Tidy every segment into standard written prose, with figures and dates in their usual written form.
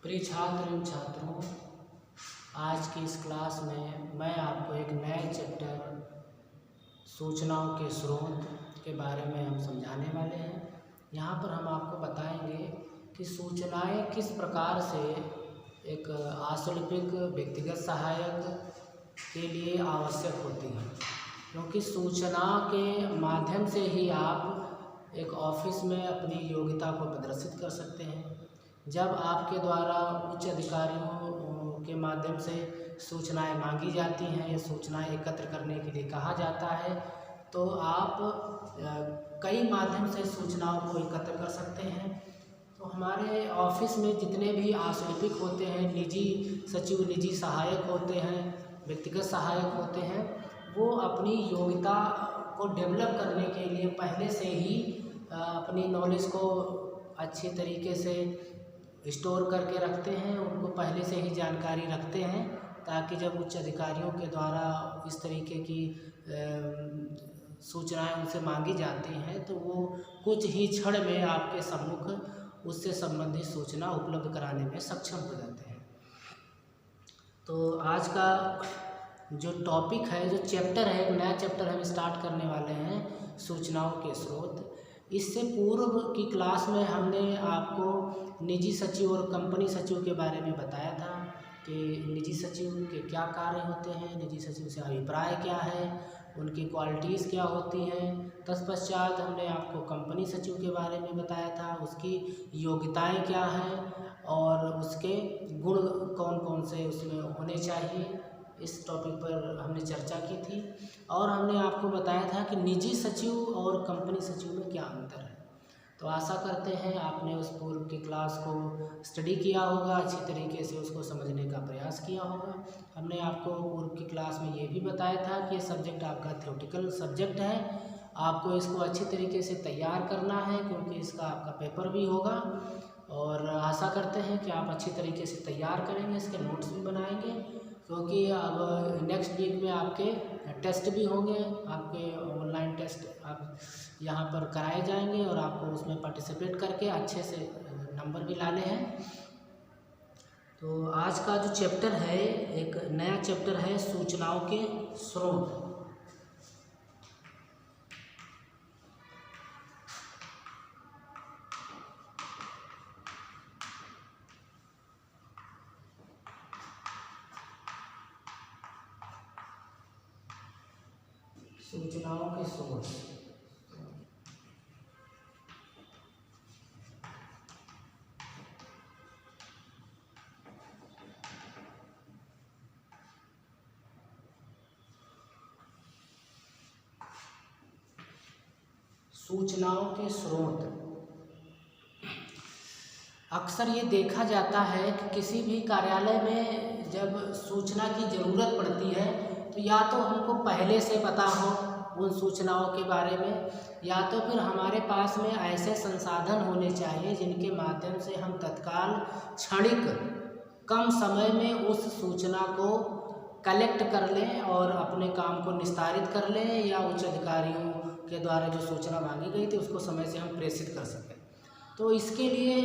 प्रिय छात्र एवं छात्रों, आज की इस क्लास में मैं आपको एक नए चैप्टर सूचनाओं के स्रोत के बारे में हम समझाने वाले हैं। यहाँ पर हम आपको बताएंगे कि सूचनाएं किस प्रकार से एक आशुलिपिक व्यक्तिगत सहायक के लिए आवश्यक होती हैं, क्योंकि सूचना के माध्यम से ही आप एक ऑफिस में अपनी योग्यता को प्रदर्शित कर सकते हैं। जब आपके द्वारा उच्च अधिकारियों के माध्यम से सूचनाएं मांगी जाती हैं या सूचनाएं एकत्र करने के लिए कहा जाता है, तो आप कई माध्यम से सूचनाओं को एकत्र कर सकते हैं। तो हमारे ऑफिस में जितने भी आशुलिपिक होते हैं, निजी सचिव, निजी सहायक होते हैं, व्यक्तिगत सहायक होते हैं, वो अपनी योग्यता को डेवलप करने के लिए पहले से ही अपनी नॉलेज को अच्छे तरीके से स्टोर करके रखते हैं। उनको पहले से ही जानकारी रखते हैं, ताकि जब उच्च अधिकारियों के द्वारा इस तरीके की सूचनाएं उनसे मांगी जाती हैं, तो वो कुछ ही क्षण में आपके सम्मुख उससे संबंधित सूचना उपलब्ध कराने में सक्षम हो जाते हैं। तो आज का जो टॉपिक है, जो चैप्टर है, एक नया चैप्टर हम स्टार्ट करने वाले हैं, सूचनाओं के स्रोत। इससे पूर्व की क्लास में हमने आपको निजी सचिव और कंपनी सचिव के बारे में बताया था कि निजी सचिव के क्या कार्य होते हैं, निजी सचिव से अभिप्राय क्या है, उनकी क्वालिटीज़ क्या होती हैं। तत्पश्चात हमने आपको कंपनी सचिव के बारे में बताया था, उसकी योग्यताएं क्या हैं और उसके गुण कौन कौन से उसमें होने चाहिए। इस टॉपिक पर हमने चर्चा की थी और हमने आपको बताया था कि निजी सचिव और कंपनी सचिव में क्या अंतर है। तो आशा करते हैं आपने उस पूर्व की क्लास को स्टडी किया होगा, अच्छी तरीके से उसको समझने का प्रयास किया होगा। हमने आपको पूर्व की क्लास में ये भी बताया था कि ये सब्जेक्ट आपका थ्योरेटिकल सब्जेक्ट है, आपको इसको अच्छी तरीके से तैयार करना है, क्योंकि इसका आपका पेपर भी होगा। और आशा करते हैं कि आप अच्छी तरीके से तैयार करेंगे, इसके नोट्स भी बनाएंगे, क्योंकि अब नेक्स्ट वीक में आपके टेस्ट भी होंगे। आपके ऑनलाइन टेस्ट आप यहाँ पर कराए जाएंगे और आपको उसमें पार्टिसिपेट करके अच्छे से नंबर भी लाने हैं। तो आज का जो चैप्टर है, एक नया चैप्टर है, सूचनाओं के स्रोत। सूचनाओं के स्रोत। सूचनाओं के स्रोत। अक्सर ये देखा जाता है कि किसी भी कार्यालय में जब सूचना की ज़रूरत पड़ती है, तो या तो हमको पहले से पता हो उन सूचनाओं के बारे में, या तो फिर हमारे पास में ऐसे संसाधन होने चाहिए जिनके माध्यम से हम तत्काल क्षणिक कम समय में उस सूचना को कलेक्ट कर लें और अपने काम को निस्तारित कर लें, या उच्च अधिकारियों के द्वारा जो सूचना मांगी गई थी उसको समय से हम प्रेषित कर सकें। तो इसके लिए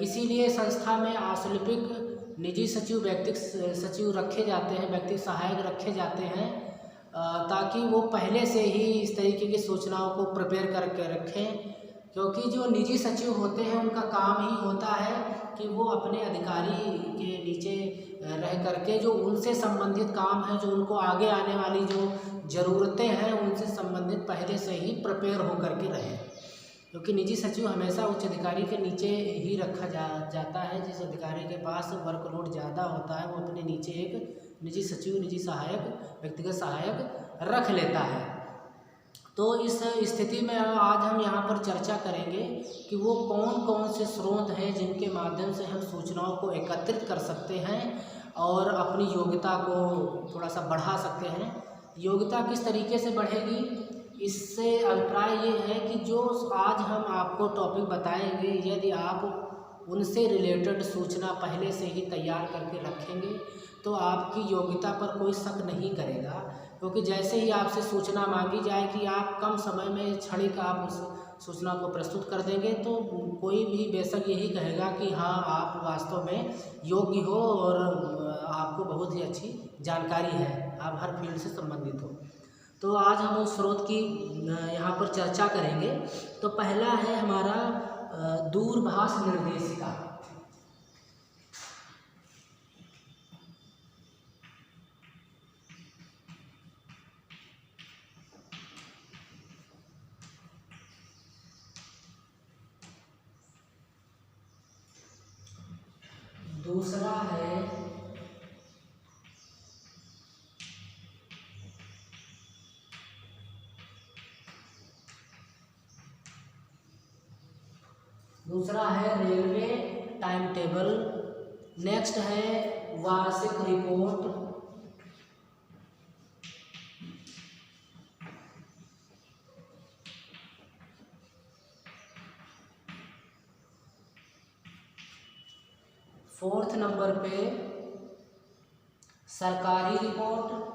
इसीलिए संस्था में आशुलिपिक, निजी सचिव, व्यक्तिगत सचिव रखे जाते हैं, व्यक्तिगत सहायक रखे जाते हैं, ताकि वो पहले से ही इस तरीके की सूचनाओं को प्रिपेयर करके रखें। क्योंकि जो निजी सचिव होते हैं उनका काम ही होता है कि वो अपने अधिकारी के नीचे रह करके जो उनसे संबंधित काम है, जो उनको आगे आने वाली जो ज़रूरतें हैं उनसे संबंधित पहले से ही प्रिपेयर हो करके रहें। क्योंकि निजी सचिव हमेशा उच्च अधिकारी के नीचे ही रखा जाता है। जिस अधिकारी के पास वर्कलोड ज़्यादा होता है वो अपने नीचे एक निजी सचिव, निजी सहायक, व्यक्तिगत सहायक रख लेता है। तो इस स्थिति में आज हम यहाँ पर चर्चा करेंगे कि वो कौन कौन से स्रोत हैं जिनके माध्यम से हम सूचनाओं को एकत्रित कर सकते हैं और अपनी योग्यता को थोड़ा सा बढ़ा सकते हैं। योग्यता किस तरीके से बढ़ेगी, इससे अभिप्राय ये है कि जो आज हम आपको टॉपिक बताएंगे, यदि आप उनसे रिलेटेड सूचना पहले से ही तैयार करके रखेंगे तो आपकी योग्यता पर कोई शक नहीं करेगा। क्योंकि जैसे ही आपसे सूचना मांगी जाए कि आप कम समय में क्षणिक आप उस सूचना को प्रस्तुत कर देंगे तो कोई भी बेशक यही कहेगा कि हाँ आप वास्तव में योग्य हो और आपको बहुत ही अच्छी जानकारी है, आप हर फील्ड से संबंधित हो। तो आज हम उस स्रोत की यहाँ पर चर्चा करेंगे। तो पहला है हमारा दूरभाष निर्देशिका। दूसरा है रेलवे टाइम टेबल। नेक्स्ट है वार्षिक रिपोर्ट। फोर्थ नंबर पे सरकारी रिपोर्ट।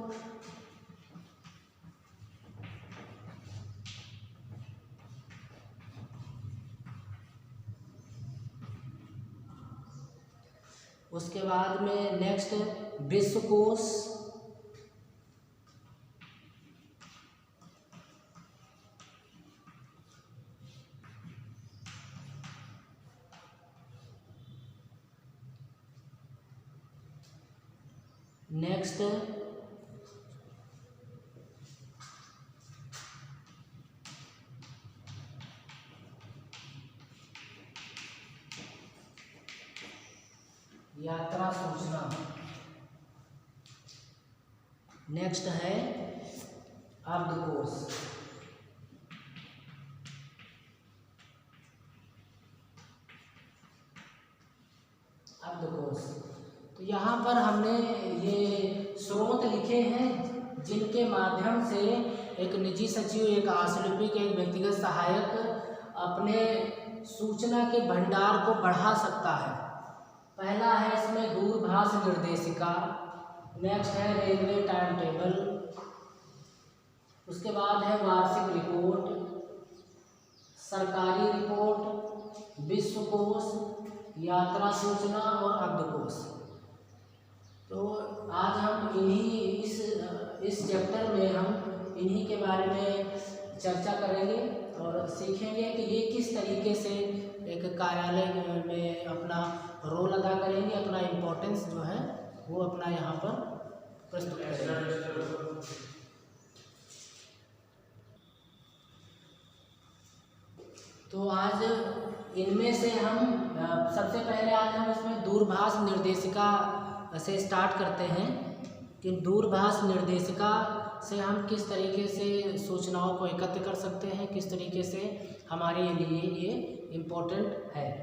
उसके बाद में नेक्स्ट विश्वकोश। नेक्स्ट यात्रा सूचना। नेक्स्ट है अब्दकोश। तो यहाँ पर हमने ये स्रोत लिखे हैं जिनके माध्यम से एक निजी सचिव, एक आशुलिपिक, एक व्यक्तिगत सहायक अपने सूचना के भंडार को बढ़ा सकता है। पहला है इसमें दूरभाष निर्देशिका। नेक्स्ट है रेलवे टाइम टेबल। उसके बाद है वार्षिक रिपोर्ट, सरकारी रिपोर्ट, विश्वकोश, यात्रा सूचना और अब्दकोश। तो आज हम इस चैप्टर में हम इन्हीं के बारे में चर्चा करेंगे और सीखेंगे कि ये किस तरीके से एक कार्यालय में अपना रोल अदा करेंगे, अपना इम्पोर्टेंस जो है वो अपना यहाँ पर प्रस्तुत करेंगे। तो आज इनमें से हम सबसे पहले आज हम इसमें दूरभाष निर्देशिका से स्टार्ट करते हैं कि दूरभाष निर्देशिका से हम किस तरीके से सूचनाओं को एकत्र कर सकते हैं, किस तरीके से हमारे लिए ये इम्पोर्टेंट है।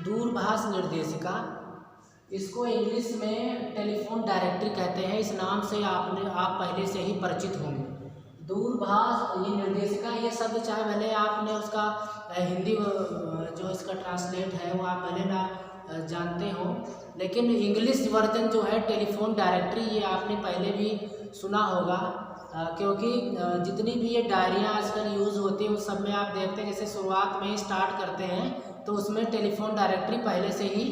दूरभाष निर्देशिका, इसको इंग्लिश में टेलीफोन डायरेक्टरी कहते हैं। इस नाम से आप पहले से ही परिचित होंगे। दूरभाष ये निर्देशिका, ये शब्द चाहे भले आपने उसका हिंदी जो इसका ट्रांसलेट है वो आप भले ना जानते हो, लेकिन इंग्लिश वर्जन जो है टेलीफोन डायरेक्टरी ये आपने पहले भी सुना होगा। क्योंकि जितनी भी ये डायरियाँ आजकल यूज़ होती हैं उस सब में आप देखते हैं जैसे शुरुआत में ही स्टार्ट करते हैं तो उसमें टेलीफोन डायरेक्टरी पहले से ही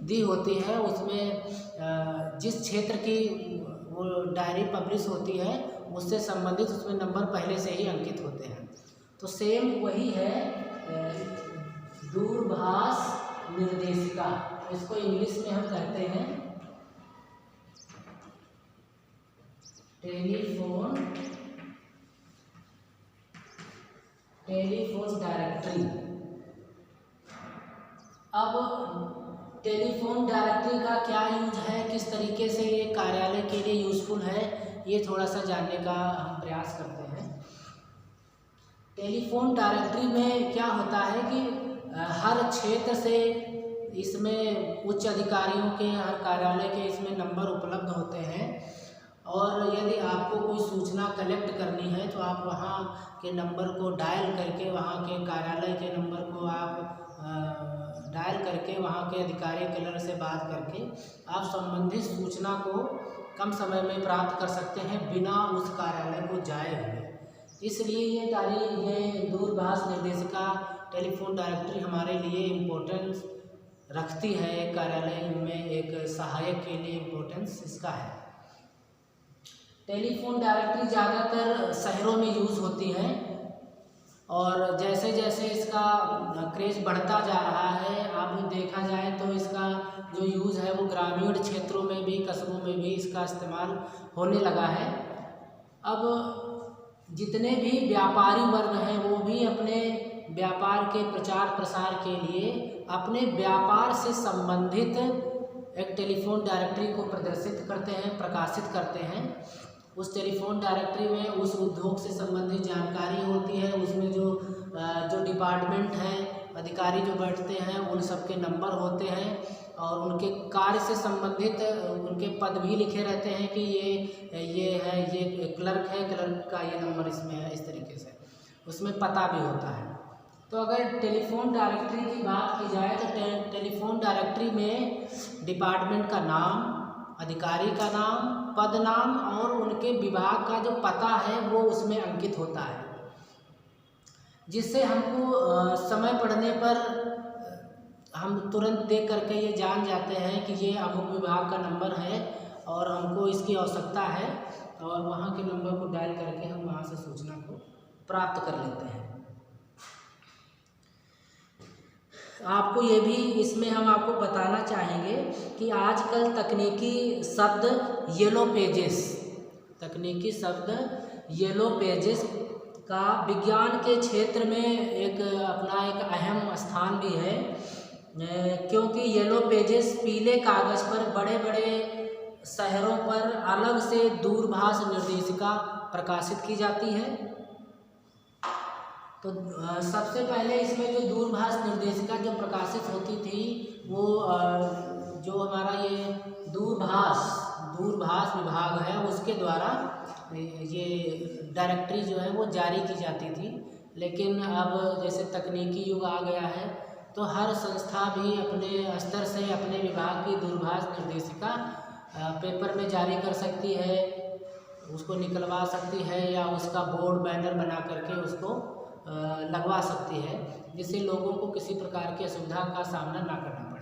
दी होती है। उसमें जिस क्षेत्र की वो डायरी पब्लिश होती है उससे संबंधित उसमें नंबर पहले से ही अंकित होते हैं। तो सेम वही है दूरभाष निर्देशिका, इसको इंग्लिश में हम कहते हैं टेलीफोन डायरेक्टरी। अब टेलीफोन डायरेक्टरी का क्या यूज है, किस तरीके से ये कार्यालय के लिए यूज़फुल है, ये थोड़ा सा जानने का हम प्रयास करते हैं। टेलीफोन डायरेक्टरी में क्या होता है कि हर क्षेत्र से इसमें उच्च अधिकारियों के, हर कार्यालय के इसमें नंबर उपलब्ध होते हैं। और यदि आपको कोई सूचना कलेक्ट करनी है तो आप वहाँ के नंबर को डायल करके, वहाँ के कार्यालय के नंबर को आप डायल करके वहाँ के अधिकारी क्लर्क से बात करके आप संबंधित सूचना को कम समय में प्राप्त कर सकते हैं बिना उस कार्यालय को जाए हुए। इसलिए ये दूरभाष निर्देशिका टेलीफोन डायरेक्टरी हमारे लिए इम्पोर्टेंस रखती है। कार्यालय में एक सहायक के लिए इम्पोर्टेंस इसका है। टेलीफोन डायरेक्टरी ज़्यादातर शहरों में यूज़ होती है और जैसे जैसे इसका क्रेज़ बढ़ता जा रहा है, अब देखा जाए तो इसका जो यूज़ है वो ग्रामीण क्षेत्रों में भी, कस्बों में भी इसका इस्तेमाल होने लगा है। अब जितने भी व्यापारी वर्ग हैं वो भी अपने व्यापार के प्रचार प्रसार के लिए अपने व्यापार से संबंधित एक टेलीफोन डायरेक्टरी को प्रदर्शित करते हैं, प्रकाशित करते हैं। उस टेलीफोन डायरेक्टरी में उस उद्योग से संबंधित जानकारी होती है, उसमें जो डिपार्टमेंट हैं, अधिकारी जो बैठते हैं, उन सब के नंबर होते हैं और उनके कार्य से संबंधित उनके पद भी लिखे रहते हैं कि ये क्लर्क है, क्लर्क का ये नंबर इसमें है, इस तरीके से उसमें पता भी होता है। तो अगर टेलीफोन डायरेक्टरी की बात की जाए तो टेलीफोन डायरेक्टरी में डिपार्टमेंट का नाम, अधिकारी का नाम, पद नाम और उनके विभाग का जो पता है वो उसमें अंकित होता है, जिससे हमको समय पड़ने पर हम तुरंत देख करके ये जान जाते हैं कि ये अमुक विभाग का नंबर है और हमको इसकी आवश्यकता है और वहाँ के नंबर को डायल करके हम वहाँ से सूचना को प्राप्त कर लेते हैं। आपको ये भी इसमें हम आपको बताना चाहेंगे कि आजकल तकनीकी शब्द येलो पेजेस का विज्ञान के क्षेत्र में एक अपना एक अहम स्थान भी है, क्योंकि येलो पेजेस पीले कागज़ पर बड़े बड़े शहरों पर अलग से दूरभाष निर्देशिका प्रकाशित की जाती है। तो सबसे पहले इसमें जो दूरभाष निर्देशिका जो प्रकाशित होती थी वो जो हमारा ये दूरभाष विभाग है उसके द्वारा ये डायरेक्टरी जो है वो जारी की जाती थी। लेकिन अब जैसे तकनीकी युग आ गया है तो हर संस्था भी अपने स्तर से अपने विभाग की दूरभाष निर्देशिका पेपर में जारी कर सकती है, उसको निकलवा सकती है या उसका बोर्ड बैनर बना करके उसको लगवा सकती है, जिससे लोगों को किसी प्रकार की असुविधा का सामना ना करना पड़े।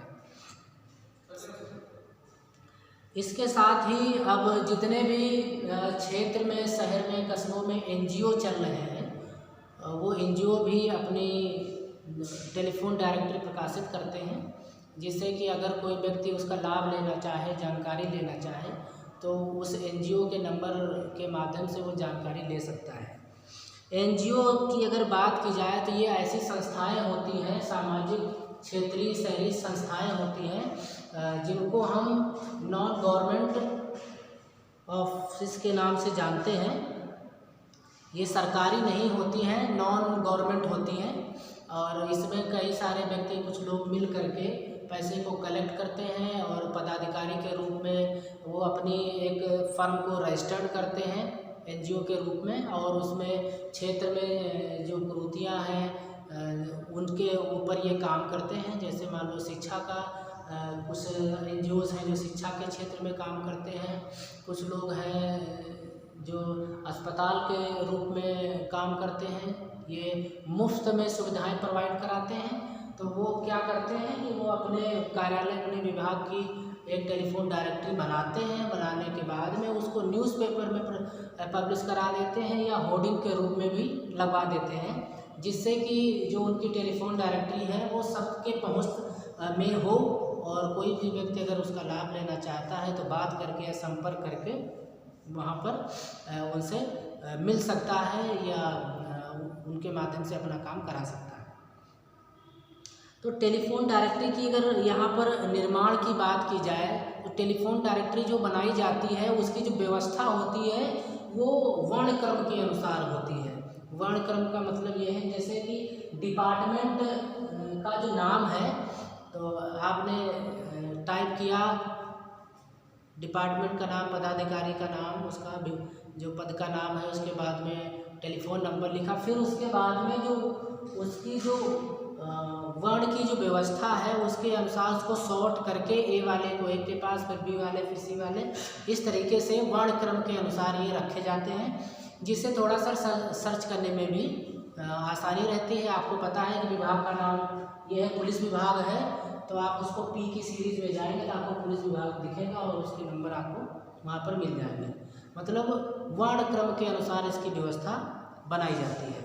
इसके साथ ही अब जितने भी क्षेत्र में, शहर में, कस्बों में एनजीओ चल रहे हैं वो एनजीओ भी अपनी टेलीफोन डायरेक्टरी प्रकाशित करते हैं, जिससे कि अगर कोई व्यक्ति उसका लाभ लेना चाहे, जानकारी लेना चाहे तो उस एनजीओ के नंबर के माध्यम से वो जानकारी ले सकता है। एनजीओ की अगर बात की जाए तो ये ऐसी संस्थाएं होती हैं, सामाजिक क्षेत्रीय शहरी संस्थाएं होती हैं जिनको हम नॉन गवर्नमेंट ऑफिस के नाम से जानते हैं। ये सरकारी नहीं होती हैं, नॉन गवर्नमेंट होती हैं और इसमें कई सारे व्यक्ति, कुछ लोग मिल करके पैसे को कलेक्ट करते हैं और पदाधिकारी के रूप में वो अपनी एक फर्म को रजिस्टर्ड करते हैं एनजीओ के रूप में, और उसमें क्षेत्र में जो कुरीतियाँ हैं उनके ऊपर ये काम करते हैं। जैसे मान लो शिक्षा का कुछ एनजीओज हैं जो शिक्षा के क्षेत्र में काम करते हैं, कुछ लोग हैं जो अस्पताल के रूप में काम करते हैं, ये मुफ्त में सुविधाएं प्रोवाइड कराते हैं। तो वो क्या करते हैं कि वो अपने कार्यालय, अपने विभाग की एक टेलीफोन डायरेक्टरी बनाते हैं, बनाने के बाद में उसको न्यूज़पेपर में पब्लिश करा देते हैं या होर्डिंग के रूप में भी लगवा देते हैं, जिससे कि जो उनकी टेलीफोन डायरेक्टरी है वो सबके पहुंच में हो और कोई भी व्यक्ति अगर उसका लाभ लेना चाहता है तो बात करके या संपर्क करके वहाँ पर उनसे मिल सकता है या उनके माध्यम से अपना काम करा सकता है। तो टेलीफोन डायरेक्टरी की अगर यहाँ पर निर्माण की बात की जाए तो टेलीफोन डायरेक्टरी जो बनाई जाती है उसकी जो व्यवस्था होती है वो वर्णक्रम के अनुसार होती है। वर्णक्रम का मतलब ये है जैसे कि डिपार्टमेंट का जो नाम है, तो आपने टाइप किया डिपार्टमेंट का नाम, पदाधिकारी का नाम, उसका जो पद का नाम है, उसके बाद में टेलीफोन नंबर लिखा, फिर उसके बाद में जो उसकी जो वर्ण की जो व्यवस्था है उसके अनुसार उसको सॉर्ट करके ए वाले को एक के पास, फिर बी वाले, फिर सी वाले, इस तरीके से वर्ण क्रम के अनुसार ये रखे जाते हैं, जिससे थोड़ा सा सर्च करने में भी आसानी रहती है। आपको पता है कि विभाग का नाम ये है, पुलिस विभाग है, तो आप उसको पी की सीरीज में जाएंगे तो आपको पुलिस विभाग दिखेगा और उसके नंबर आपको वहाँ पर मिल जाएंगे। मतलब वर्ण क्रम के अनुसार इसकी व्यवस्था बनाई जाती है।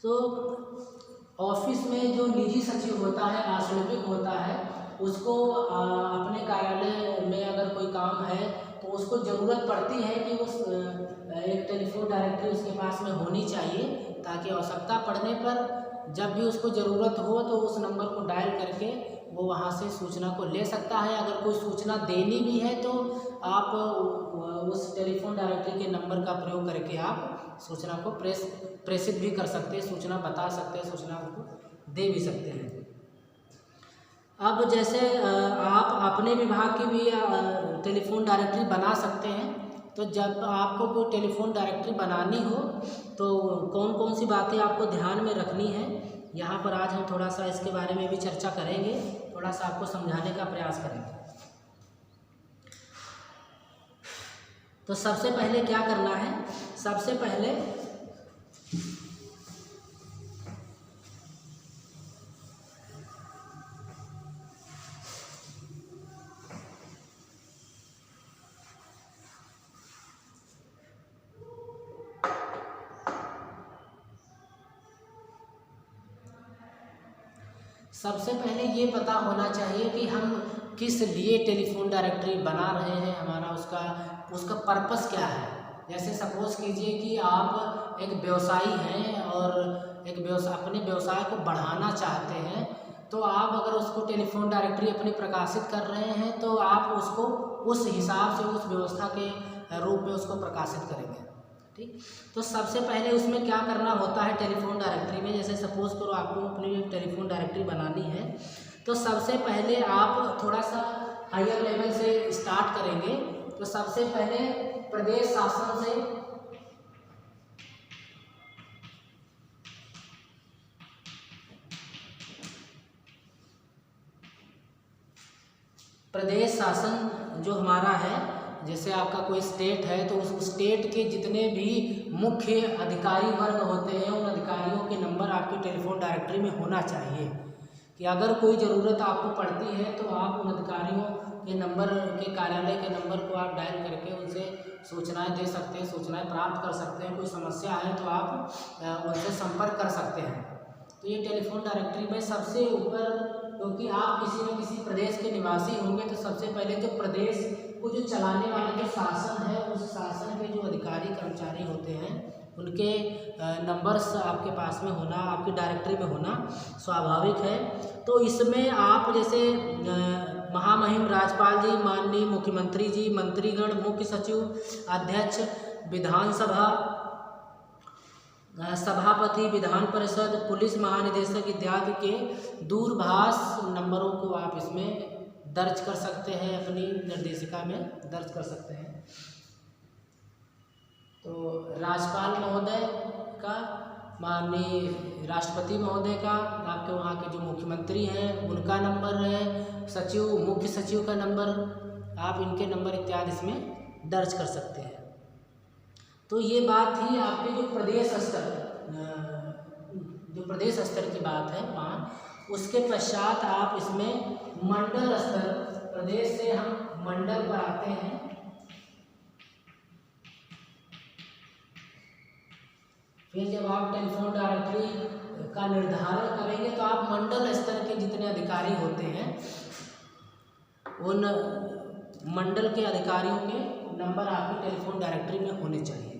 तो ऑफिस में जो निजी सचिव होता है, आश्रमिक होता है, उसको अपने कार्यालय में अगर कोई काम है तो उसको ज़रूरत पड़ती है कि उस एक टेलीफोन डायरेक्टरी उसके पास में होनी चाहिए, ताकि आवश्यकता पड़ने पर जब भी उसको ज़रूरत हो तो उस नंबर को डायल करके वो वहाँ से सूचना को ले सकता है। अगर कोई सूचना देनी भी है तो आप उस टेलीफोन डायरेक्टरी के नंबर का प्रयोग करके आप सूचना को प्रेषित भी कर सकते हैं, सूचना बता सकते हैं, सूचना को दे भी सकते हैं। अब जैसे आप अपने विभाग की भी टेलीफोन डायरेक्टरी बना सकते हैं। तो जब आपको कोई टेलीफोन डायरेक्टरी बनानी हो तो कौन कौन सी बातें आपको ध्यान में रखनी है, यहाँ पर आज हम थोड़ा सा इसके बारे में भी चर्चा करेंगे, थोड़ा सा आपको समझाने का प्रयास करेंगे। तो सबसे पहले क्या करना है, सबसे पहले ये पता होना चाहिए कि हम किस लिए टेलीफोन डायरेक्टरी बना रहे हैं, हमारा उसका पर्पस क्या है। जैसे सपोज कीजिए कि आप एक व्यवसायी हैं और अपने व्यवसाय को बढ़ाना चाहते हैं, तो आप अगर उसको टेलीफोन डायरेक्टरी अपनी प्रकाशित कर रहे हैं तो आप उसको उस हिसाब से उस व्यवस्था के रूप में उसको प्रकाशित करेंगे। ठीक, तो सबसे पहले उसमें क्या करना होता है टेलीफोन डायरेक्टरी में, जैसे सपोज करो आपको अपनी टेलीफोन डायरेक्टरी बनानी है, तो सबसे पहले आप थोड़ा सा हायर लेवल से स्टार्ट करेंगे। तो सबसे पहले प्रदेश शासन से प्रदेश शासन जो हमारा है, जैसे आपका कोई स्टेट है तो उस स्टेट के जितने भी मुख्य अधिकारी वर्ग होते हैं उन अधिकारियों के नंबर आपके टेलीफोन डायरेक्टरी में होना चाहिए, कि अगर कोई ज़रूरत आपको पड़ती है तो आप उन अधिकारियों के नंबर के कार्यालय के नंबर को आप डायल करके उनसे सूचनाएं दे सकते हैं, सूचनाएं प्राप्त कर सकते हैं। कोई समस्या है तो आप उनसे संपर्क कर सकते हैं। तो ये टेलीफोन डायरेक्टरी में सबसे ऊपर, क्योंकि आप किसी न किसी प्रदेश के निवासी होंगे, तो सबसे पहले तो प्रदेश को जो चलाने वाला जो शासन है उस शासन के जो अधिकारी कर्मचारी होते हैं उनके नंबर्स आपके पास में होना, आपकी डायरेक्टरी में होना स्वाभाविक है। तो इसमें आप जैसे महामहिम राज्यपाल जी, माननीय मुख्यमंत्री जी, मंत्रीगण, मुख्य सचिव, अध्यक्ष, विधानसभा सभापति, विधान परिषद, पुलिस महानिदेशक इत्यादि के दूरभाष नंबरों को आप इसमें दर्ज कर सकते हैं, अपनी निर्देशिका में दर्ज कर सकते हैं। तो राज्यपाल महोदय का, माननीय राष्ट्रपति महोदय का, आपके वहाँ के जो मुख्यमंत्री हैं उनका नंबर है, सचिव, मुख्य सचिव का नंबर, आप इनके नंबर इत्यादि इसमें दर्ज कर सकते हैं। तो ये बात थी आपके जो प्रदेश स्तर की बात है वहाँ। उसके पश्चात आप इसमें मंडल स्तर, प्रदेश से हम मंडल पर आते हैं। फिर जब आप टेलीफोन डायरेक्टरी का निर्धारण करेंगे तो आप मंडल स्तर के जितने अधिकारी होते हैं उन मंडल के अधिकारियों के नंबर आपकी टेलीफोन डायरेक्टरी में होने चाहिए।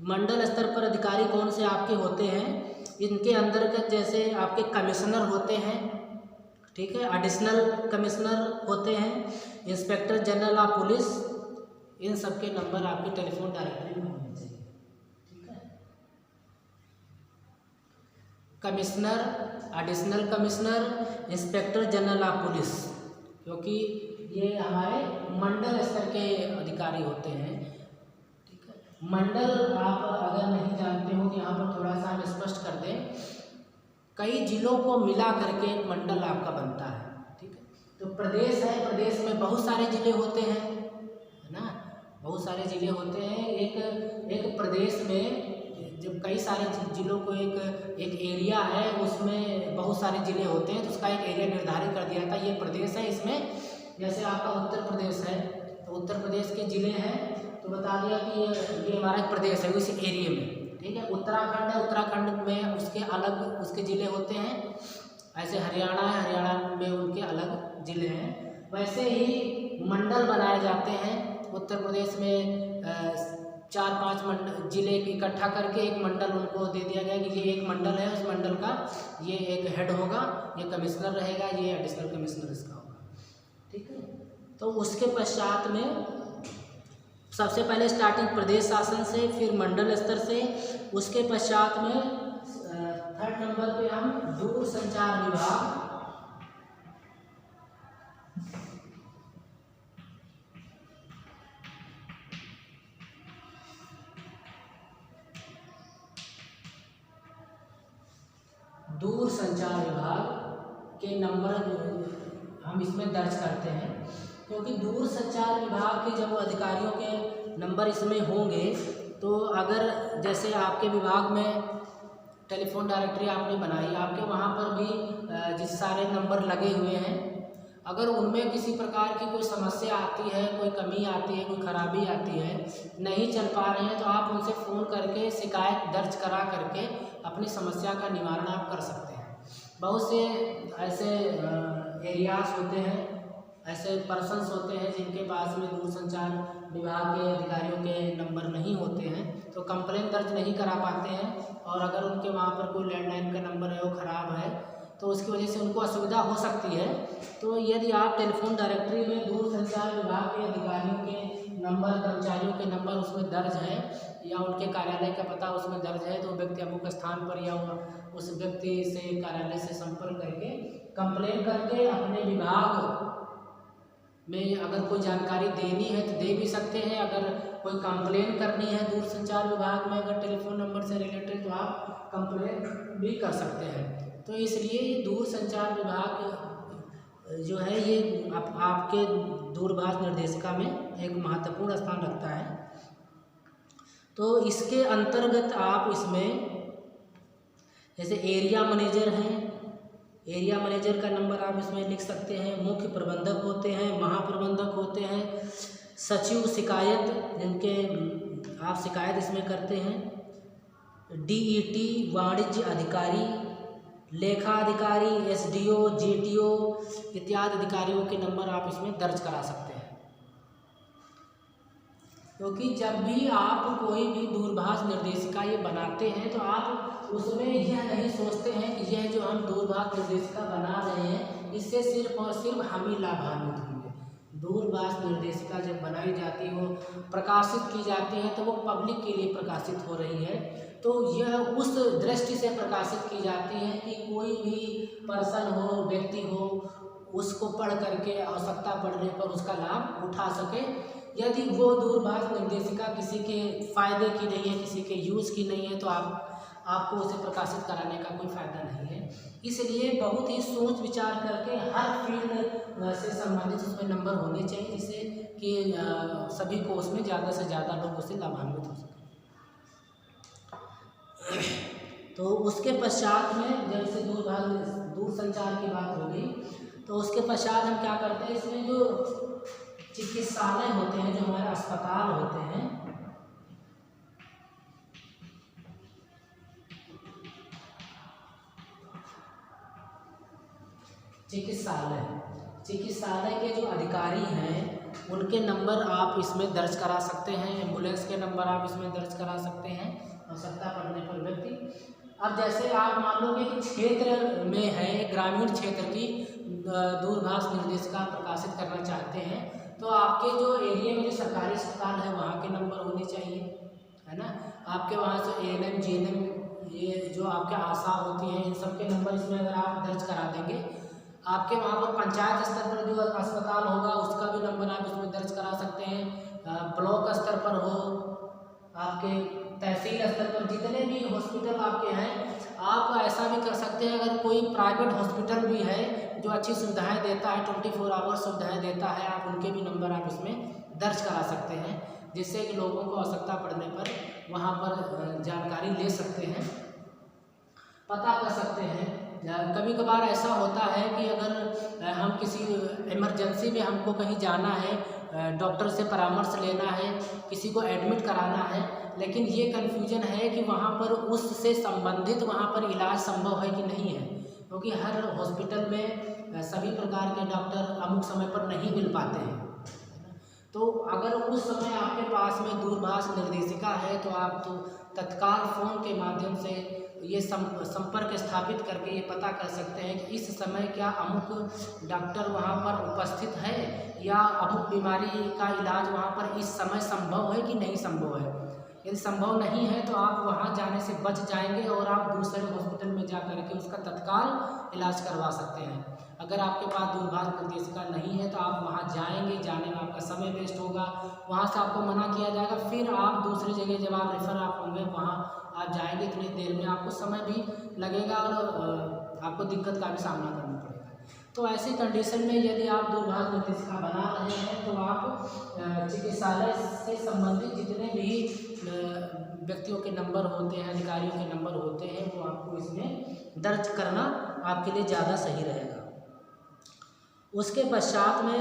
मंडल स्तर पर अधिकारी कौन से आपके होते हैं, इनके अंतर्गत जैसे आपके कमिश्नर होते हैं, ठीक है, एडिशनल कमिश्नर होते हैं, इंस्पेक्टर जनरल ऑफ पुलिस, इन सब के नंबर आपकी टेलीफोन डायरेक्टरी में होने चाहिए। ठीक है, commissioner, additional commissioner, inspector general of police, क्योंकि ये हमारे मंडल स्तर के अधिकारी होते हैं। ठीक है, मंडल आप अगर नहीं जानते हो तो यहाँ पर थोड़ा सा हम स्पष्ट कर दें, कई जिलों को मिला करके एक मंडल आपका बनता है। ठीक है, तो प्रदेश है, प्रदेश में बहुत सारे जिले होते हैं, है ना, बहुत सारे जिले होते हैं। एक प्रदेश में जब कई सारे जिलों को एक एरिया है, उसमें बहुत सारे ज़िले होते हैं, तो उसका एक एरिया निर्धारित कर दिया था, ये प्रदेश है। इसमें जैसे आपका उत्तर प्रदेश है, तो उत्तर प्रदेश के ज़िले हैं, तो बता दिया कि ये हमारा एक प्रदेश है उस एरिया में। ठीक है, उत्तराखंड है, उत्तराखंड में उसके अलग उसके ज़िले होते हैं। ऐसे हरियाणा है, हरियाणा में उनके अलग ज़िले हैं। वैसे ही मंडल बनाए जाते हैं। उत्तर प्रदेश में 4-5 जिले इकट्ठा करके एक मंडल उनको दे दिया गया कि ये एक मंडल है, उस मंडल का ये एक हेड होगा, ये कमिश्नर रहेगा, ये एडिशनल कमिश्नर इसका होगा। ठीक है, तो उसके पश्चात में सबसे पहले स्टार्टिंग प्रदेश शासन से, फिर मंडल स्तर से, उसके पश्चात में 3rd नंबर पे हम दूरसंचार विभाग, दूरसंचार विभाग के नंबर हम इसमें दर्ज करते हैं, क्योंकि दूरसंचार विभाग के जब अधिकारियों के नंबर इसमें होंगे, तो अगर जैसे आपके विभाग में टेलीफोन डायरेक्टरी आपने बनाई, आपके वहाँ पर भी जिस सारे नंबर लगे हुए हैं, अगर उनमें किसी प्रकार की कोई समस्या आती है, कोई कमी आती है, कोई खराबी आती है, नहीं चल पा रहे हैं, तो आप उनसे फ़ोन करके शिकायत दर्ज करा करके अपनी समस्या का निवारण आप कर सकते हैं। बहुत से ऐसे एरियाज होते हैं, ऐसे पर्सन्स होते हैं जिनके पास में दूरसंचार विभाग के अधिकारियों के नंबर नहीं होते हैं, तो कंप्लेन दर्ज नहीं करा पाते हैं, और अगर उनके वहाँ पर कोई लैंडलाइन का नंबर है वो ख़राब है, तो उसकी वजह से उनको असुविधा हो सकती है। तो यदि आप टेलीफोन डायरेक्टरी में दूरसंचार विभाग के अधिकारियों के नंबर, कर्मचारियों के नंबर उसमें दर्ज है, या उनके कार्यालय का पता उसमें दर्ज है, तो व्यक्ति अमुक स्थान पर या उस व्यक्ति से कार्यालय से संपर्क करके कंप्लेन करके अपने विभाग में अगर कोई जानकारी देनी है तो दे भी सकते हैं। अगर कोई कंप्लेन करनी है दूरसंचार विभाग में अगर टेलीफोन नंबर से रिलेटेड, तो आप कंप्लेन भी कर सकते हैं। तो इसलिए ये दूरसंचार विभाग जो है ये आपके दूरभाष निर्देशिका में एक महत्वपूर्ण स्थान रखता है। तो इसके अंतर्गत आप इसमें जैसे एरिया मैनेजर हैं, एरिया मैनेजर का नंबर आप इसमें लिख सकते हैं। मुख्य प्रबंधक होते हैं, महाप्रबंधक होते हैं, सचिव शिकायत, जिनके आप शिकायत इसमें करते हैं, DET वाणिज्य अधिकारी, लेखा अधिकारी, SDO, GTO इत्यादि अधिकारियों के नंबर आप इसमें दर्ज करा सकते हैं। क्योंकि जब भी आप कोई भी दूरभाष निर्देशिका ये बनाते हैं, तो आप उसमें यह नहीं सोचते हैं कि यह जो हम दूरभाष निर्देशिका बना रहे हैं इससे सिर्फ और सिर्फ हम ही लाभान्वित होंगे। दूरभाष निर्देशिका जब बनाई जाती हो, प्रकाशित की जाती है, तो वो पब्लिक के लिए प्रकाशित हो रही है, तो यह उस दृष्टि से प्रकाशित की जाती है कि कोई भी पर्सन हो, व्यक्ति हो, उसको पढ़ करके आवश्यकता पड़ने पर उसका लाभ उठा सके। यदि वो दूरभाष निर्देशिका किसी के फ़ायदे की नहीं है, किसी के यूज़ की नहीं है, तो आपको उसे प्रकाशित कराने का कोई फ़ायदा नहीं है। इसलिए बहुत ही सोच विचार करके हर फील्ड से संबंधित उसमें नंबर होने चाहिए, जिससे कि सभी को उसमें ज़्यादा से ज़्यादा लोग उससे लाभान्वित हो सकें। तो उसके पश्चात में जब से दूरसंचार की बात होगी, तो उसके पश्चात हम क्या करते हैं, इसमें जो चिकित्सालय होते हैं, जो हमारे अस्पताल होते हैं, चिकित्सालय के जो अधिकारी हैं उनके नंबर आप इसमें दर्ज करा सकते हैं। एम्बुलेंस के नंबर आप इसमें दर्ज करा सकते हैं आवश्यकता पड़ने पर व्यक्ति। अब जैसे आप मान लो कि क्षेत्र में है, ग्रामीण क्षेत्र की दूरभाष निर्देशिका प्रकाशित करना चाहते हैं, तो आपके जो एरिया में जो सरकारी अस्पताल है वहाँ के नंबर होने चाहिए, है ना। आपके वहाँ से ANM, GNM ये जो आपके आशा होती हैं, इन सब के नंबर इसमें अगर आप दर्ज करा देंगे, आपके वहाँ पर पंचायत स्तर पर जो अस्पताल होगा उसका भी नंबर आप इसमें दर्ज करा सकते हैं। ब्लॉक स्तर पर हो, आपके तहसील स्तर पर जितने भी हॉस्पिटल आपके हैं, आप ऐसा भी कर सकते हैं, अगर कोई प्राइवेट हॉस्पिटल भी है जो अच्छी सुविधाएं देता है, 24 आवर सुविधाएं देता है, आप उनके भी नंबर आप इसमें दर्ज करा सकते हैं, जिससे कि लोगों को आवश्यकता पड़ने पर वहाँ पर जानकारी ले सकते हैं, पता कर सकते हैं। कभी कभार ऐसा होता है कि अगर हम किसी इमरजेंसी में हमको कहीं जाना है, डॉक्टर से परामर्श लेना है, किसी को एडमिट कराना है, लेकिन ये कन्फ्यूजन है कि वहाँ पर उससे संबंधित वहाँ पर इलाज संभव है कि नहीं है, क्योंकि हर हॉस्पिटल में सभी प्रकार के डॉक्टर अमुक समय पर नहीं मिल पाते हैं। तो अगर उस समय आपके पास में दूरभाष निर्देशिका है तो आप तो तत्काल फ़ोन के माध्यम से ये संपर्क स्थापित करके ये पता कर सकते हैं कि इस समय क्या अमुक डॉक्टर वहाँ पर उपस्थित है या अमुक बीमारी का इलाज वहाँ पर इस समय संभव है कि नहीं संभव है। यदि संभव नहीं है तो आप वहाँ जाने से बच जाएंगे और आप दूसरे हॉस्पिटल में जा कर के उसका तत्काल इलाज करवा सकते हैं। अगर आपके पास दूरभाष निर्देशिका नहीं है तो आप वहाँ जाएंगे, जाने में आपका समय वेस्ट होगा, वहाँ से आपको मना किया जाएगा, फिर आप दूसरी जगह जब आप रेफर आप होंगे वहाँ आप जाएंगे, इतनी देर में आपको समय भी लगेगा और आपको दिक्कत का भी सामना करना पड़ेगा। तो ऐसी कंडीशन में यदि आप दूरभाष निर्देशिका बना रहे हैं तो आप चिकित्सालय से संबंधित जितने भी व्यक्तियों के नंबर होते हैं, अधिकारियों के नंबर होते हैं, वो आपको इसमें दर्ज करना आपके लिए ज़्यादा सही रहेगा। उसके पश्चात में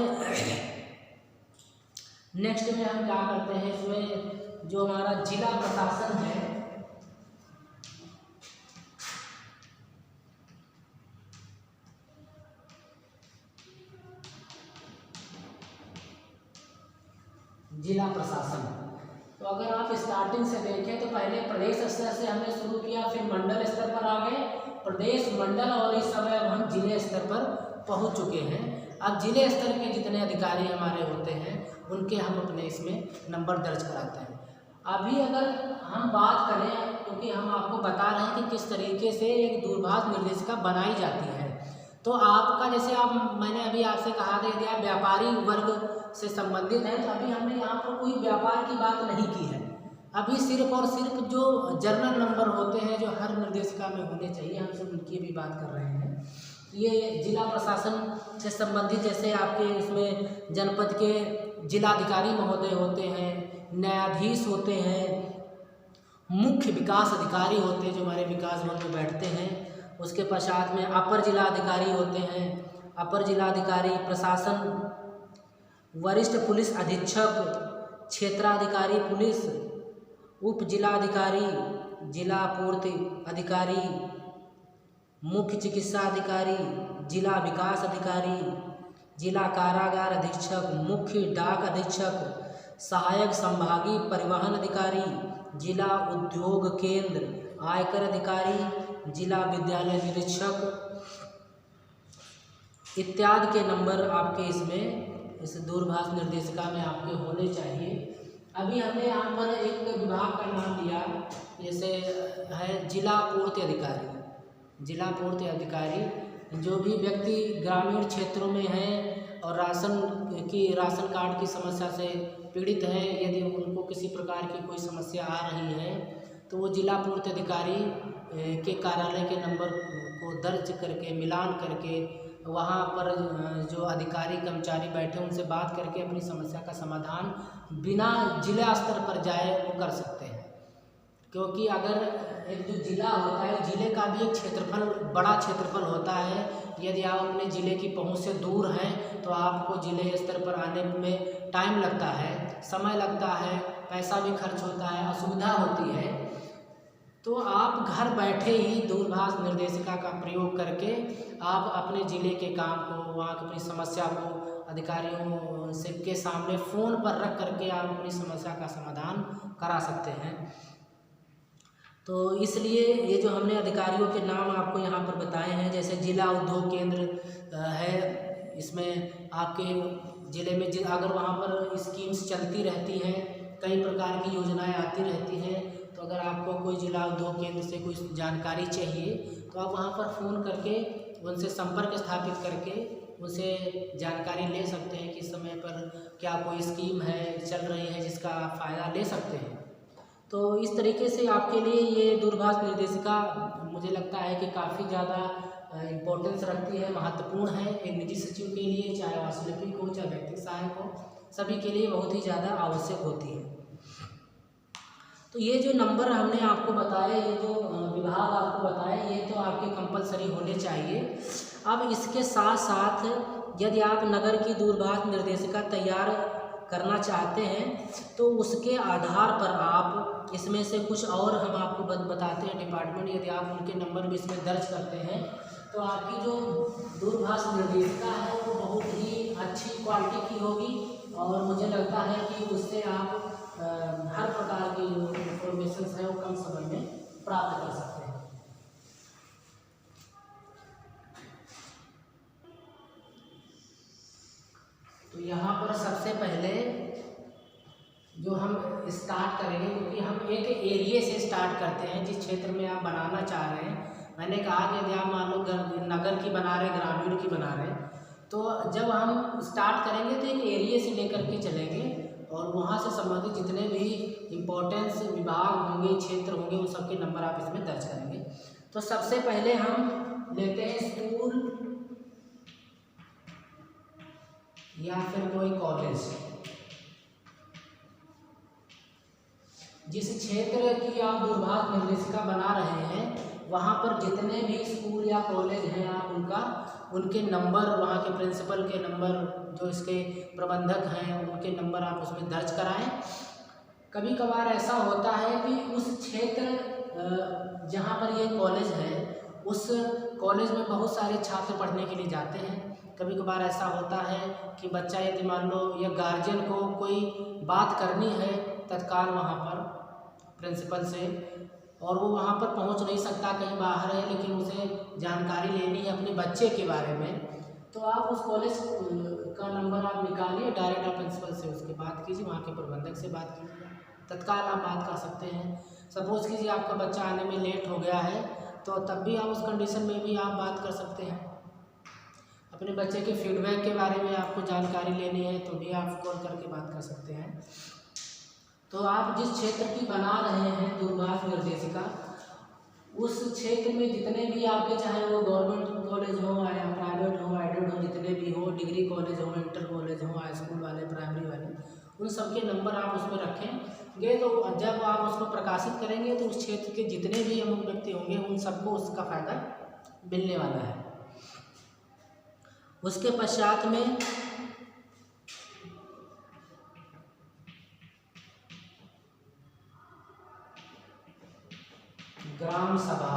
नेक्स्ट में हम क्या करते हैं, इसमें जो हमारा जिला प्रशासन है, जिला प्रशासन, तो अगर आप स्टार्टिंग से देखें तो पहले प्रदेश स्तर से हमने शुरू किया, फिर मंडल स्तर पर आ गए, प्रदेश, मंडल, और इस समय अब हम जिले स्तर पर पहुंच चुके हैं। अब जिले स्तर के जितने अधिकारी हमारे होते हैं उनके हम अपने इसमें नंबर दर्ज कराते हैं। अभी अगर हम बात करें, क्योंकि हम आपको बता रहे हैं कि किस तरीके से एक दूरभाष निर्देशिका बनाई जाती है, तो आपका जैसे मैंने अभी आपसे कहा था यदि आप व्यापारी वर्ग से संबंधित हैं तो अभी हमने यहाँ पर कोई व्यापार की बात नहीं की है। अभी सिर्फ और सिर्फ जो जर्नल नंबर होते हैं जो हर निर्देशिका में होने चाहिए, हम सब उनकी भी बात कर रहे हैं। ये जिला प्रशासन से संबंधित जैसे आपके इसमें जनपद के जिलाधिकारी महोदय होते हैं, न्यायाधीश होते हैं, मुख्य विकास अधिकारी होते हैं जो हमारे विकास भवन में बैठते हैं, उसके पश्चात में अपर जिलाधिकारी होते हैं, अपर जिलाधिकारी प्रशासन, वरिष्ठ पुलिस अधीक्षक, क्षेत्राधिकारी पुलिस, उप जिलाधिकारी, जिला पूर्ति अधिकारी, मुख्य चिकित्सा अधिकारी, जिला विकास अधिकारी, जिला कारागार अधीक्षक, मुख्य डाक अधीक्षक, सहायक संभागीय परिवहन अधिकारी, जिला उद्योग केंद्र, आयकर अधिकारी, जिला विद्यालय निरीक्षक इत्यादि के नंबर आपके इसमें इस दूरभाष निर्देशिका में आपके होने चाहिए। अभी हमने यहाँ पर एक विभाग का नाम दिया, जैसे है जिला पूर्ति अधिकारी। जिला पूर्ति अधिकारी जो भी व्यक्ति ग्रामीण क्षेत्रों में हैं और राशन कार्ड की समस्या से पीड़ित हैं, यदि उनको किसी प्रकार की कोई समस्या आ रही है तो वो जिला पूर्ति अधिकारी के कार्यालय के नंबर को दर्ज करके मिलान करके वहाँ पर जो अधिकारी कर्मचारी बैठे उनसे बात करके अपनी समस्या का समाधान बिना जिला स्तर पर जाए वो कर सकते हैं। क्योंकि अगर एक जो जिला होता है, जिले का भी एक क्षेत्रफल, बड़ा क्षेत्रफल होता है। यदि आप अपने ज़िले की पहुंच से दूर हैं तो आपको जिले स्तर पर आने में टाइम लगता है, समय लगता है, पैसा भी खर्च होता है, असुविधा होती है। तो आप घर बैठे ही दूरभाष निर्देशिका का प्रयोग करके आप अपने ज़िले के काम को, वहाँ की अपनी समस्या को अधिकारियों से के सामने फ़ोन पर रख करके आप अपनी समस्या का समाधान करा सकते हैं। तो इसलिए ये जो हमने अधिकारियों के नाम आपको यहाँ पर बताए हैं, जैसे जिला उद्योग केंद्र है, इसमें आपके ज़िले में अगर वहाँ पर स्कीम्स चलती रहती हैं, कई प्रकार की योजनाएं आती रहती हैं, तो तो अगर आपको कोई जिला उद्योग केंद्र से कुछ जानकारी चाहिए तो आप वहाँ पर फ़ोन करके उनसे संपर्क स्थापित करके उनसे जानकारी ले सकते हैं कि समय पर क्या कोई स्कीम है चल रही है जिसका आप फ़ायदा ले सकते हैं। तो इस तरीके से आपके लिए ये दूरभाष निर्देशिका मुझे लगता है कि काफ़ी ज़्यादा इम्पोर्टेंस रखती है, महत्वपूर्ण है एक निजी सचिव के लिए, चाहे वास्तुलिपिक हो चाहे व्यक्ति सहायक हो, सभी के लिए बहुत ही ज़्यादा आवश्यक होती है। तो ये जो नंबर हमने आपको बताया, ये जो विभाग आपको बताया, ये तो आपके कंपलसरी होने चाहिए। अब इसके साथ साथ यदि आप नगर की दूरभाष निर्देशिका तैयार करना चाहते हैं तो उसके आधार पर आप इसमें से कुछ और हम आपको बताते हैं डिपार्टमेंट, यदि आप उनके नंबर भी इसमें दर्ज करते हैं तो आपकी जो दूरभाष निर्देशिका है वो बहुत ही अच्छी क्वालिटी की होगी और मुझे लगता है कि उससे आप हर प्रकार की जो इंफॉर्मेशन है वो कम समय में प्राप्त कर सकते हैं। तो यहाँ पर सबसे पहले जो हम स्टार्ट करेंगे, क्योंकि हम एक एरिया से स्टार्ट करते हैं जिस क्षेत्र में आप बनाना चाह रहे हैं। मैंने कहा कि यदि आप मान लो नगर की बना रहे हैं, ग्रामीण की बना रहे हैं, तो जब हम स्टार्ट करेंगे तो एक एरिया से लेकर के चलेंगे और वहाँ से संबंधित जितने भी इम्पोर्टेंस विभाग होंगे, क्षेत्र होंगे, उन सबके नंबर आप इसमें दर्ज करेंगे। तो सबसे पहले हम लेते हैं स्कूल या फिर कोई कॉलेज। जिस क्षेत्र की आप दूरभाष निर्देशिका बना रहे हैं वहाँ पर जितने भी स्कूल या कॉलेज हैं आप उनके नंबर, वहाँ के प्रिंसिपल के नंबर, जो इसके प्रबंधक हैं उनके नंबर आप उसमें दर्ज कराएं। कभी कभार ऐसा होता है कि उस क्षेत्र जहाँ पर ये कॉलेज है उस कॉलेज में बहुत सारे छात्र पढ़ने के लिए जाते हैं। कभी कभार ऐसा होता है कि बच्चा यदि मान लो या गार्जियन को कोई बात करनी है तत्काल वहाँ पर प्रिंसिपल से और वो वहाँ पर पहुँच नहीं सकता, कहीं बाहर है, लेकिन उसे जानकारी लेनी है अपने बच्चे के बारे में, तो आप उस कॉलेज का नंबर आप निकालिए, डायरेक्ट आप प्रिंसिपल से उसके बात कीजिए, वहाँ के प्रबंधक से बात कीजिए, तत्काल आप बात कर सकते हैं। सपोज़ कीजिए आपका बच्चा आने में लेट हो गया है तो तब भी आप उस कंडीशन में भी आप बात कर सकते हैं। अपने बच्चे के फीडबैक के बारे में आपको जानकारी लेनी है तो भी आप कॉल करके बात कर सकते हैं। तो आप जिस क्षेत्र की बना रहे हैं दूरभाष निर्देशिका, उस क्षेत्र में जितने भी आपके, चाहे वो गवर्नमेंट कॉलेज हो या प्राइवेट हो, एडेड हो, जितने भी हो, डिग्री कॉलेज हो, इंटर कॉलेज हो, हाई स्कूल वाले, प्राइमरी वाले, उन सब के नंबर आप उसमें रखेंगे। तो जब आप उसको प्रकाशित करेंगे तो उस क्षेत्र के जितने भी अमुक व्यक्ति होंगे उन सबको उसका फ़ायदा मिलने वाला है। उसके पश्चात में ग्राम सभा।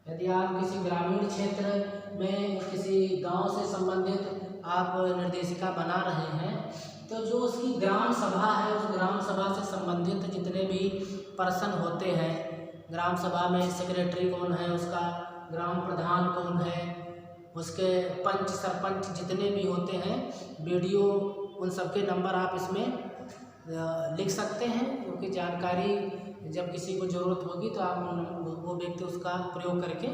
यदि आप किसी ग्रामीण क्षेत्र में किसी गांव से संबंधित आप निर्देशिका बना रहे हैं तो जो उसकी ग्राम सभा है, उस ग्राम सभा से संबंधित जितने भी पर्सन होते हैं, ग्राम सभा में सेक्रेटरी कौन है, उसका ग्राम प्रधान कौन है, उसके पंच सरपंच जितने भी होते हैं, बीडीओ, उन सब के नंबर आप इसमें लिख सकते हैं, क्योंकि जानकारी जब किसी को ज़रूरत होगी तो आप वो व्यक्ति उसका प्रयोग करके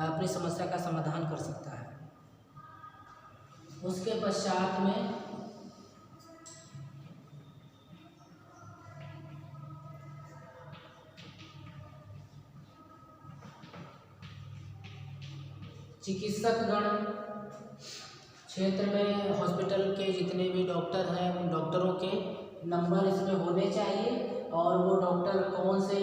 अपनी समस्या का समाधान कर सकता है। उसके पश्चात में चिकित्सकगण, क्षेत्र में हॉस्पिटल के जितने भी डॉक्टर हैं उन डॉक्टरों के नंबर इसमें होने चाहिए और वो डॉक्टर कौन से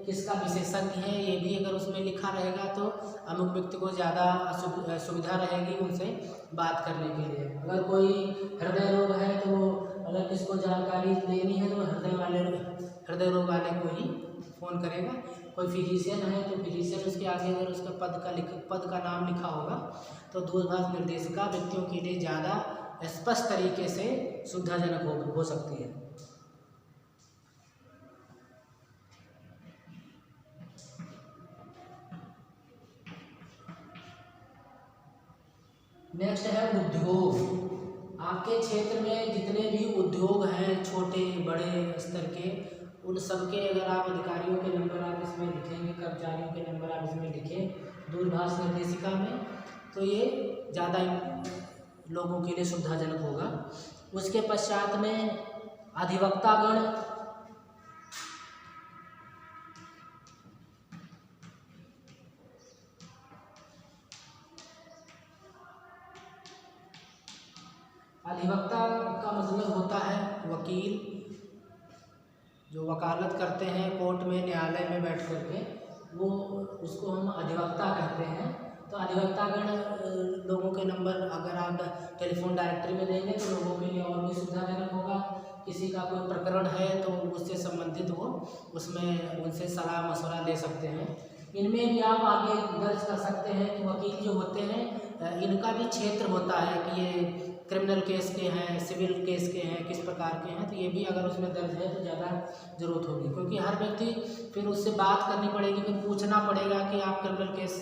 किसका विशेषज्ञ है ये भी अगर उसमें लिखा रहेगा तो अमुक व्यक्ति को ज़्यादा सुविधा रहेगी उनसे बात करने के लिए। अगर कोई हृदय रोग है तो अगर किसको जानकारी लेनी है तो हृदय रोग वाले को ही फ़ोन करेगा। कोई फिजिशियन है तो फिजिशियन, उसके आगे अगर उसका पद का नाम लिखा होगा तो दूरभाष निर्देशिका व्यक्तियों के लिए ज़्यादा स्पष्ट तरीके से सुविधाजनक हो सकती है। नेक्स्ट है उद्योग। आपके क्षेत्र में जितने भी उद्योग हैं छोटे बड़े स्तर के, उन सबके अगर आप अधिकारियों के नंबर आप इसमें लिखेंगे, कर्मचारियों के नंबर आप इसमें लिखें दूरभाष निर्देशिका में, तो ये ज़्यादा लोगों के लिए सुविधाजनक होगा। उसके पश्चात में अधिवक्तागण, अधिवक्ता का मतलब होता है वकील, जो वकालत करते हैं कोर्ट में, न्यायालय में बैठ करके, वो उसको हम अधिवक्ता कहते हैं। तो अधिवक्तागण लोगों के नंबर अगर आप टेलीफोन डायरेक्टरी में देंगे तो लोगों के लिए और भी सुविधाजनक होगा। किसी का कोई प्रकरण है तो उससे संबंधित वो उसमें उनसे सलाह मशवरा ले सकते हैं। इनमें भी आप आगे दर्ज कर सकते हैं कि वकील जो होते हैं इनका भी क्षेत्र होता है कि ये क्रिमिनल केस के हैं, सिविल केस के हैं, किस प्रकार के हैं, तो ये भी अगर उसमें दर्ज है तो ज़्यादा ज़रूरत होगी, क्योंकि हर व्यक्ति फिर उससे बात करनी पड़ेगी, फिर पूछना पड़ेगा कि आप क्रिमिनल केस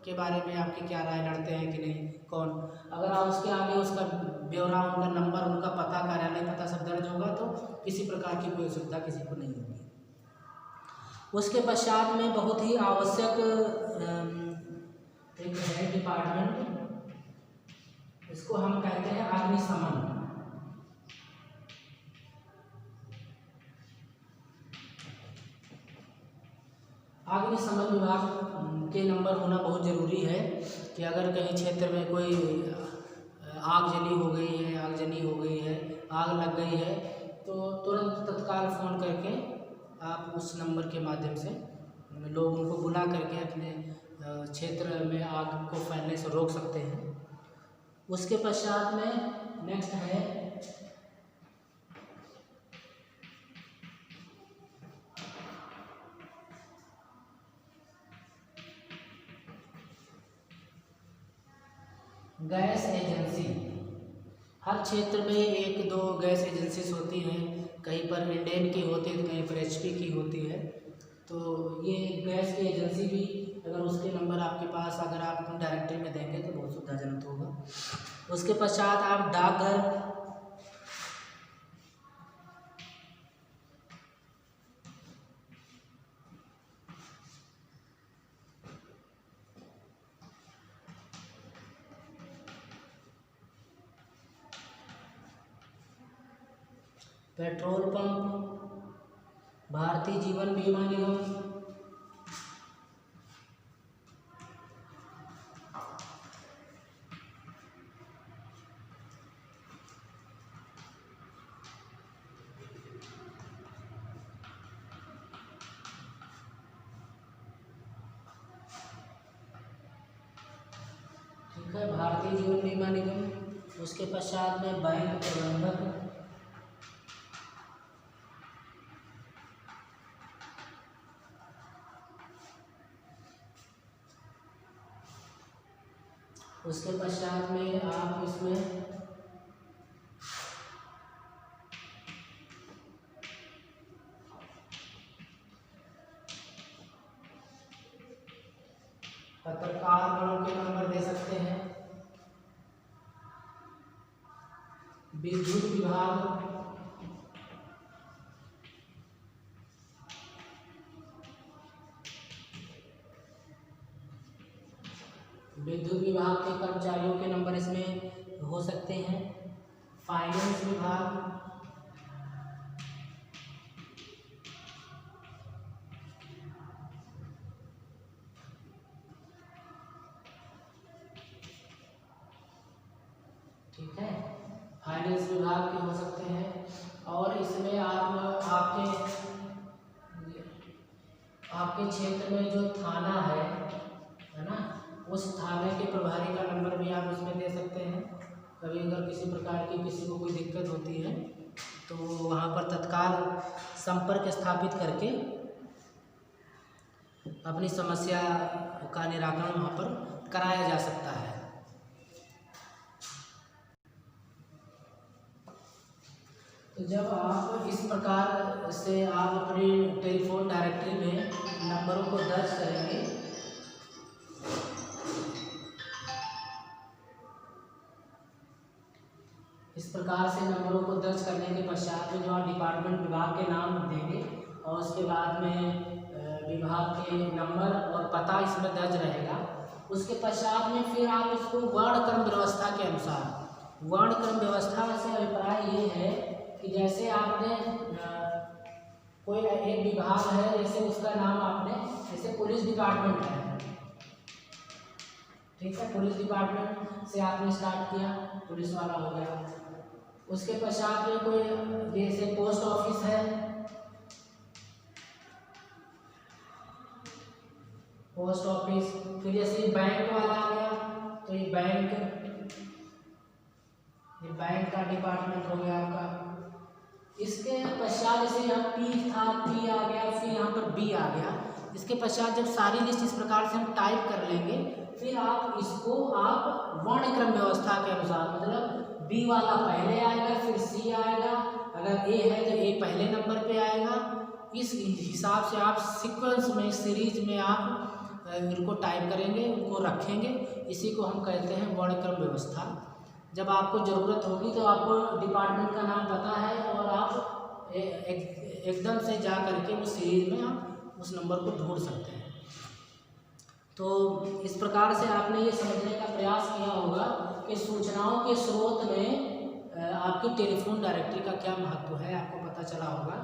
के बारे में आपकी क्या राय, लड़ते हैं कि नहीं, कौन। अगर आप उसके आगे उसका ब्यौरा, उनका नंबर, उनका पता, कार्यालय पता सब दर्ज होगा तो किसी प्रकार की कोई असुविधा किसी को नहीं होगी। उसके पश्चात में बहुत ही आवश्यक एक है डिपार्टमेंट, इसको हम कहते हैं अग्निशमन। अग्निशमन विभाग के नंबर होना बहुत ज़रूरी है कि अगर कहीं क्षेत्र में कोई आगजनी हो गई है, आगजनी हो गई है, आग लग गई है, तो तुरंत तत्काल फ़ोन करके आप उस नंबर के माध्यम से लोगों को बुला करके अपने क्षेत्र में आग को फैलने से रोक सकते हैं। उसके पश्चात में नेक्स्ट है गैस एजेंसी। हर क्षेत्र में एक दो गैस एजेंसीज होती हैं, कहीं पर इंडेन की होती है तो कहीं पर एचपी की होती है। तो ये गैस की एजेंसी भी अगर उसके नंबर आपके पास अगर आप डायरेक्टरी में देंगे तो बहुत सुविधाजनक होगा। उसके पश्चात आप डाकघर, पेट्रोल पंप, भारतीय जीवन बीमा निगम, ठीक है, भारतीय जीवन बीमा निगम। उसके पश्चात में बैंक प्रबंधक, उसके पश्चात में आप इसमें पत्रकार गणों के नंबर दे सकते हैं। विद्युत विभाग, विद्युत विभाग के कर्मचारियों के नंबर इसमें हो सकते हैं। फाइनेंस विभाग, ठीक है, फाइनेंस विभाग के हो सकते हैं। और इसमें आप आपके क्षेत्र में जो थाना है ना, उस थाने के प्रभारी का नंबर भी आप उसमें दे सकते हैं। कभी अगर किसी प्रकार की किसी को कोई दिक्कत होती है तो वहाँ पर तत्काल संपर्क स्थापित करके अपनी समस्या का निराकरण वहाँ पर कराया जा सकता है। तो जब आप इस प्रकार से आप अपनी टेलीफोन डायरेक्टरी में नंबरों को दर्ज करेंगे, इस प्रकार से नंबरों को दर्ज करने के पश्चात में जो आप डिपार्टमेंट विभाग के नाम देंगे और उसके बाद में विभाग के नंबर और पता इसमें दर्ज रहेगा। उसके पश्चात में फिर आप इसको वर्णक्रम व्यवस्था के अनुसार, वर्णक्रम व्यवस्था से अभिप्राय ये है कि जैसे आपने कोई एक विभाग है, जैसे उसका नाम आपने, जैसे पुलिस डिपार्टमेंट है, ठीक है, पुलिस डिपार्टमेंट से आपने स्टार्ट किया, पुलिस वाला हो गया। उसके पश्चात में कोई जैसे पोस्ट ऑफिस है, पोस्ट ऑफिस, फिर जैसे बैंक वाला आ गया तो ये बैंक का डिपार्टमेंट हो गया आपका। इसके पश्चात जैसे यहाँ पी था, पी आ गया, फिर यहाँ पर बी आ गया। इसके पश्चात जब सारी लिस्ट इस प्रकार से हम टाइप कर लेंगे, फिर आप इसको आप वर्णक्रम व्यवस्था के अनुसार, मतलब बी वाला पहले आएगा, फिर सी आएगा, अगर ए है तो ए पहले नंबर पे आएगा। इस हिसाब से आप सीक्वेंस में, सीरीज में आप इनको टाइप करेंगे, उनको रखेंगे। इसी को हम कहते हैं वर्णक्रम व्यवस्था। जब आपको ज़रूरत होगी तो आपको डिपार्टमेंट का नाम पता है और आप एकदम से जा करके उस सीरीज में आप उस नंबर को ढूंढ सकते हैं। तो इस प्रकार से आपने ये समझने का प्रयास किया होगा कि सूचनाओं के स्रोत में आपकी टेलीफोन डायरेक्टरी का क्या महत्व है, आपको पता चला होगा।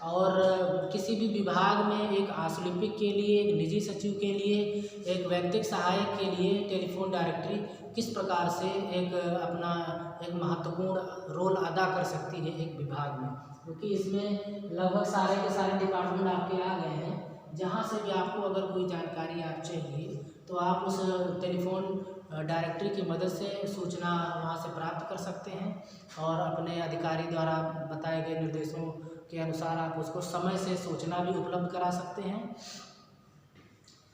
और किसी भी विभाग में एक आशुलिपिक के लिए, एक निजी सचिव के लिए, एक वैयक्तिक सहायक के लिए टेलीफोन डायरेक्टरी किस प्रकार से एक अपना एक महत्वपूर्ण रोल अदा कर सकती है एक विभाग में, क्योंकि इसमें लगभग सारे के सारे डिपार्टमेंट आपके आ गए हैं। जहाँ से भी आपको अगर कोई जानकारी आप चाहिए तो आप उस टेलीफोन डायरेक्टरी की मदद से सूचना वहाँ से प्राप्त कर सकते हैं और अपने अधिकारी द्वारा बताए गए निर्देशों के अनुसार आप उसको समय से सूचना भी उपलब्ध करा सकते हैं।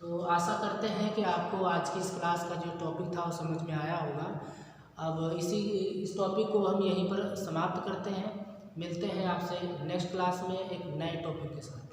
तो आशा करते हैं कि आपको आज की इस क्लास का जो टॉपिक था वो समझ में आया होगा। अब इस टॉपिक को हम यहीं पर समाप्त करते हैं। मिलते हैं आपसे नेक्स्ट क्लास में एक नए टॉपिक के साथ।